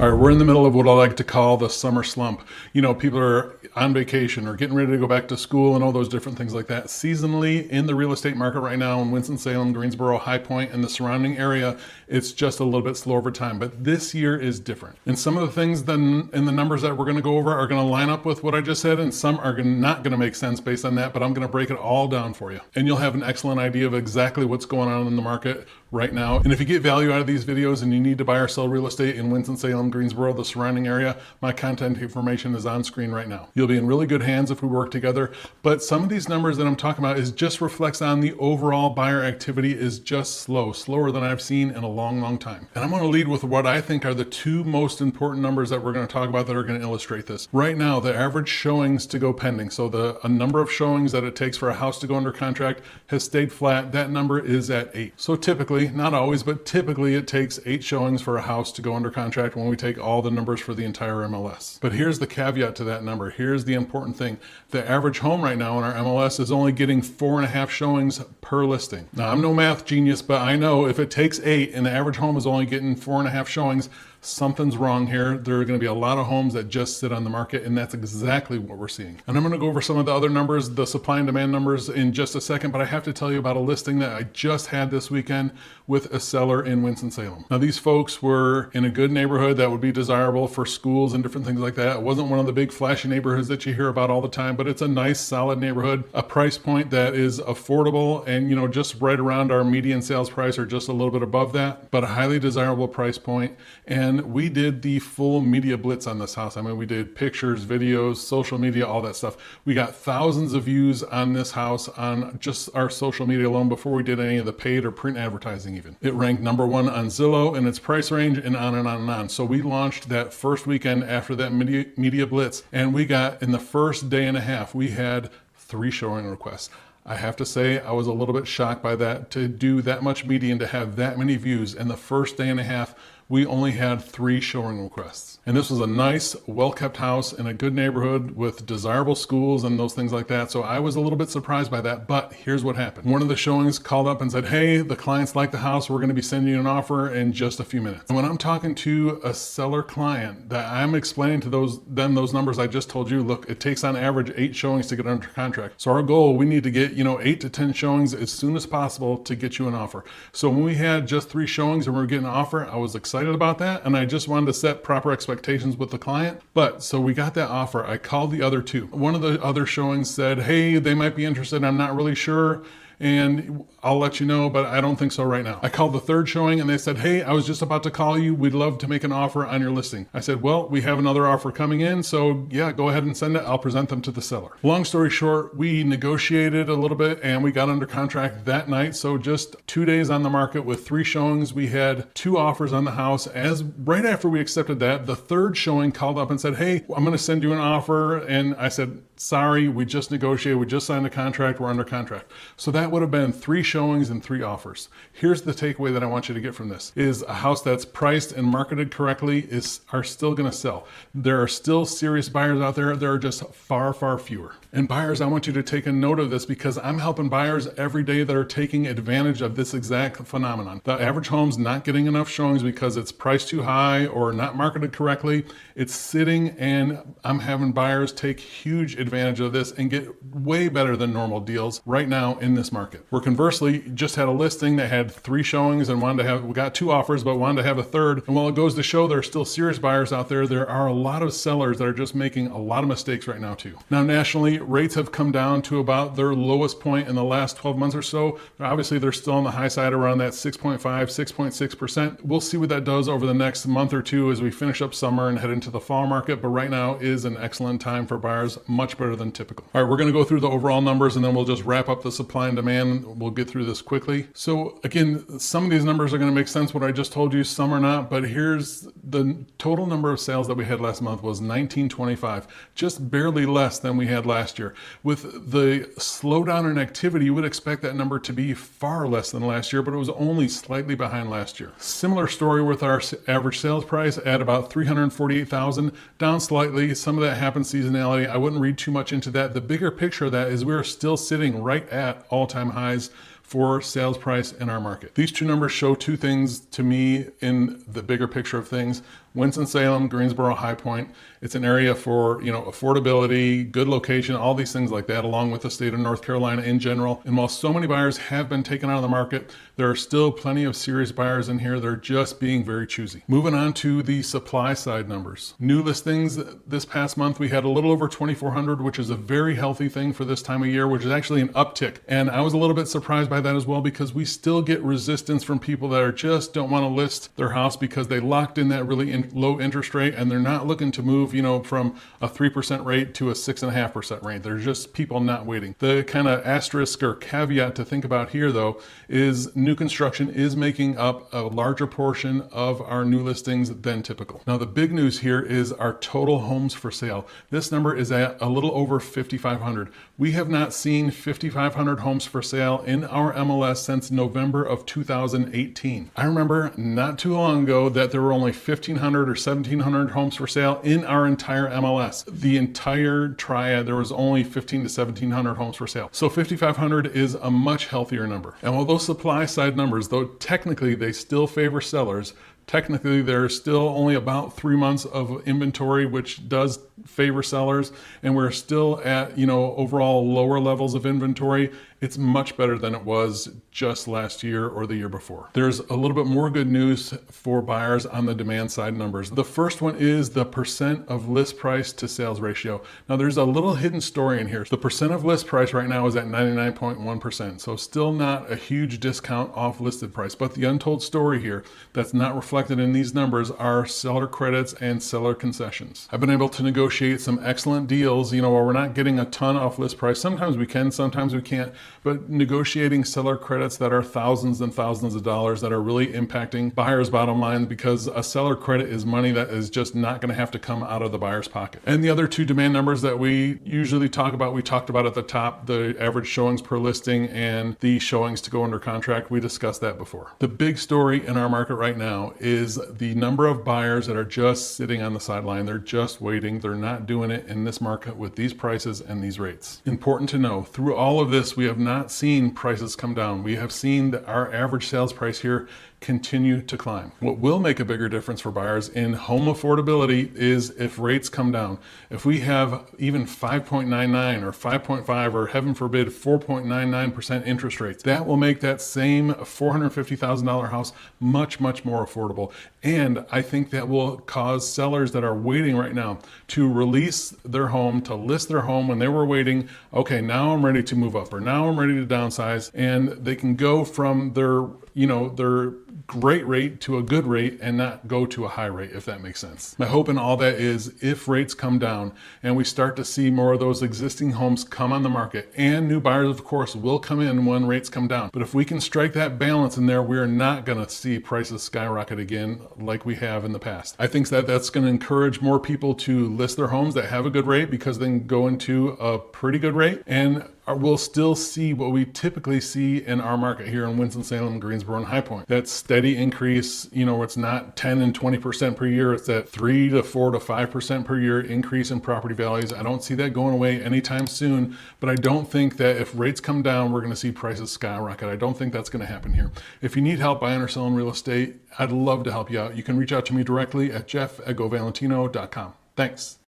All right, we're in the middle of what I like to call the summer slump. You know, people are on vacation or getting ready to go back to school and all those different things like that. Seasonally, in the real estate market right now in Winston-Salem, Greensboro, High Point, and the surrounding area, it's just a little bit slow over time. But this year is different. And some of the things then in the numbers that we're going to go over are going to line up with what I just said, and some are not going to make sense based on that, but I'm going to break it all down for you. And you'll have an excellent idea of exactly what's going on in the market right now. And if you get value out of these videos and you need to buy or sell real estate in Winston-Salem, Greensboro, the surrounding area, my contact information is on screen right now. You'll be in really good hands if we work together. But some of these numbers that I'm talking about is just reflects on the overall buyer activity is just slower than I've seen in a long time. And I'm going to lead with what I think are the two most important numbers that we're going to talk about that are going to illustrate this. Right now, the average showings to go pending, so a number of showings that it takes for a house to go under contract has stayed flat. That number is at 8. So typically, not always, but typically it takes 8 showings for a house to go under contract when we take all the numbers for the entire MLS. But here's the caveat to that number. Here's the important thing. The average home right now in our MLS is only getting 4.5 showings per listing. Now, I'm no math genius, but I know if it takes 8 and the average home is only getting 4.5 showings, something's wrong here. There are going to be a lot of homes that just sit on the market, and that's exactly what we're seeing. And I'm going to go over some of the other numbers, the supply and demand numbers, in just a second, but I have to tell you about a listing that I just had this weekend with a seller in Winston-Salem. Now, these folks were in a good neighborhood that would be desirable for schools and different things like that. It wasn't one of the big flashy neighborhoods that you hear about all the time, but it's a nice, solid neighborhood, a price point that is affordable and, you know, just right around our median sales price or just a little bit above that, but a highly desirable price point. And we did the full media blitz on this house. I mean, we did pictures, videos, social media, all that stuff. We got thousands of views on this house on just our social media alone before we did any of the paid or print advertising even. It ranked #1 on Zillow in its price range and on and on and on. So we launched that first weekend after that media blitz, and we got, in the first day and a half, we had 3 showing requests. I have to say, I was a little bit shocked by that, to do that much media and to have that many views. In the first day and a half, we only had 3 showing requests. And this was a nice, well-kept house in a good neighborhood with desirable schools and those things like that. So I was a little bit surprised by that, but here's what happened. One of the showings called up and said, hey, the clients like the house. We're gonna be sending you an offer in just a few minutes. And when I'm talking to a seller client, that I'm explaining to them those numbers I just told you, look, it takes on average 8 showings to get under contract. So our goal, we need to get, 8 to 10 showings as soon as possible to get you an offer. So when we had just 3 showings and we were getting an offer, I was excited about that, and I just wanted to set proper expectations with the client. But so we got that offer. I called the other 2. One of the other showings said, hey, they might be interested. I'm not really sure, and I'll let you know, but I don't think so right now. I called the 3rd showing and they said, hey, I was just about to call you. We'd love to make an offer on your listing. I said, well, we have another offer coming in, so yeah, go ahead and send it. I'll present them to the seller. Long story short, we negotiated a little bit and we got under contract that night. So just 2 days on the market with 3 showings. We had 2 offers on the house. As right after we accepted that, the 3rd showing called up and said, hey, I'm going to send you an offer. And I said, sorry, we just negotiated. We just signed a contract. We're under contract. So that would have been 3 showings and 3 offers. Here's the takeaway that I want you to get from this, is a house that's priced and marketed correctly are still going to sell. There are still serious buyers out there. There are just far fewer. And buyers, I want you to take a note of this, because I'm helping buyers every day that are taking advantage of this exact phenomenon. The average home's not getting enough showings because it's priced too high or not marketed correctly. It's sitting, and I'm having buyers take huge advantage of this and get way better than normal deals right now in this market. We're conversely just had a listing that had 3 showings and we got 2 offers, but wanted to have a 3rd. And while it goes to show there are still serious buyers out there, there are a lot of sellers that are just making a lot of mistakes right now too. Now, nationally, rates have come down to about their lowest point in the last 12 months or so. Obviously, they're still on the high side around that 6.5, 6.6%. We'll see what that does over the next month or two as we finish up summer and head into the fall market. But right now is an excellent time for buyers, much better than typical. All right, we're going to go through the overall numbers and then we'll just wrap up the supply and demand. We'll get through this quickly. So again, some of these numbers are going to make sense what I just told you, some are not, but here's the total number of sales that we had last month was 1925, just barely less than we had last year. With the slowdown in activity, you would expect that number to be far less than last year, but it was only slightly behind last year. Similar story with our average sales price at about $348,000, down slightly. Some of that happens seasonality. I wouldn't read too much into that. The bigger picture of that is we're still sitting right at all-time highs for sales price in our market. These 2 numbers show 2 things to me in the bigger picture of things. Winston-Salem, Greensboro, High Point. It's an area for, affordability, good location, all these things like that, along with the state of North Carolina in general. And while so many buyers have been taken out of the market, there are still plenty of serious buyers in here. They're just being very choosy. Moving on to the supply side numbers. New listings this past month, we had a little over 2,400, which is a very healthy thing for this time of year, which is actually an uptick. And I was a little bit surprised by that as well, because we still get resistance from people that just don't want to list their house because they locked in that really low interest rate and they're not looking to move, from a 3% rate to a 6.5% rate. There's just people not waiting. The kind of asterisk or caveat to think about here, though, is new construction is making up a larger portion of our new listings than typical. Now, the big news here is our total homes for sale. This number is at a little over 5,500. We have not seen 5,500 homes for sale in our MLS since November of 2018. I remember not too long ago that there were only 1,500 or 1,700 homes for sale in our entire MLS. The entire triad, there was only 1,500 to 1,700 homes for sale. So 5,500 is a much healthier number. And while those supply side numbers, though technically they still favor sellers, technically there's still only about 3 months of inventory, which does favor sellers, and we're still at, overall lower levels of inventory. It's much better than it was just last year or the year before. There's a little bit more good news for buyers on the demand side numbers. The first one is the percent of list price to sales ratio. Now, there's a little hidden story in here. The percent of list price right now is at 99.1%, so still not a huge discount off listed price. But the untold story here that's not reflected in these numbers are seller credits and seller concessions. I've been able to negotiate some excellent deals, where we're not getting a ton off list price. Sometimes we can, sometimes we can't. But negotiating seller credits that are thousands and thousands of dollars that are really impacting buyers' bottom line, because a seller credit is money that is just not going to have to come out of the buyer's pocket. And the other two demand numbers that we usually talk about, we talked about at the top, the average showings per listing and the showings to go under contract. We discussed that before. The big story in our market right now is the number of buyers that are just sitting on the sideline. They're just waiting. They're not doing it in this market with these prices and these rates. Important to know, through all of this, we have not seen prices come down. We have seen that our average sales price here continue to climb. What will make a bigger difference for buyers in home affordability is if rates come down. If we have even 5.99 or 5.5 or heaven forbid 4.99% interest rates, that will make that same $450,000 house much, much more affordable. And I think that will cause sellers that are waiting right now to release their home, to list their home when they were waiting. Okay, now I'm ready to move up, or now I'm ready to downsize, and they can go from their great rate to a good rate and not go to a high rate, if that makes sense. My hope in all that is if rates come down and we start to see more of those existing homes come on the market, and new buyers, of course, will come in when rates come down. But if we can strike that balance in there, we're not going to see prices skyrocket again like we have in the past. I think that that's going to encourage more people to list their homes that have a good rate, because they can go into a pretty good rate, and we'll still see what we typically see in our market here in Winston-Salem, Greensboro, and High Point. That steady increase, it's not 10 and 20% per year. It's that 3 to 4 to 5% per year increase in property values. I don't see that going away anytime soon, but I don't think that if rates come down, we're going to see prices skyrocket. I don't think that's going to happen here. If you need help buying or selling real estate, I'd love to help you out. You can reach out to me directly at jeff@govalentino.com. Thanks.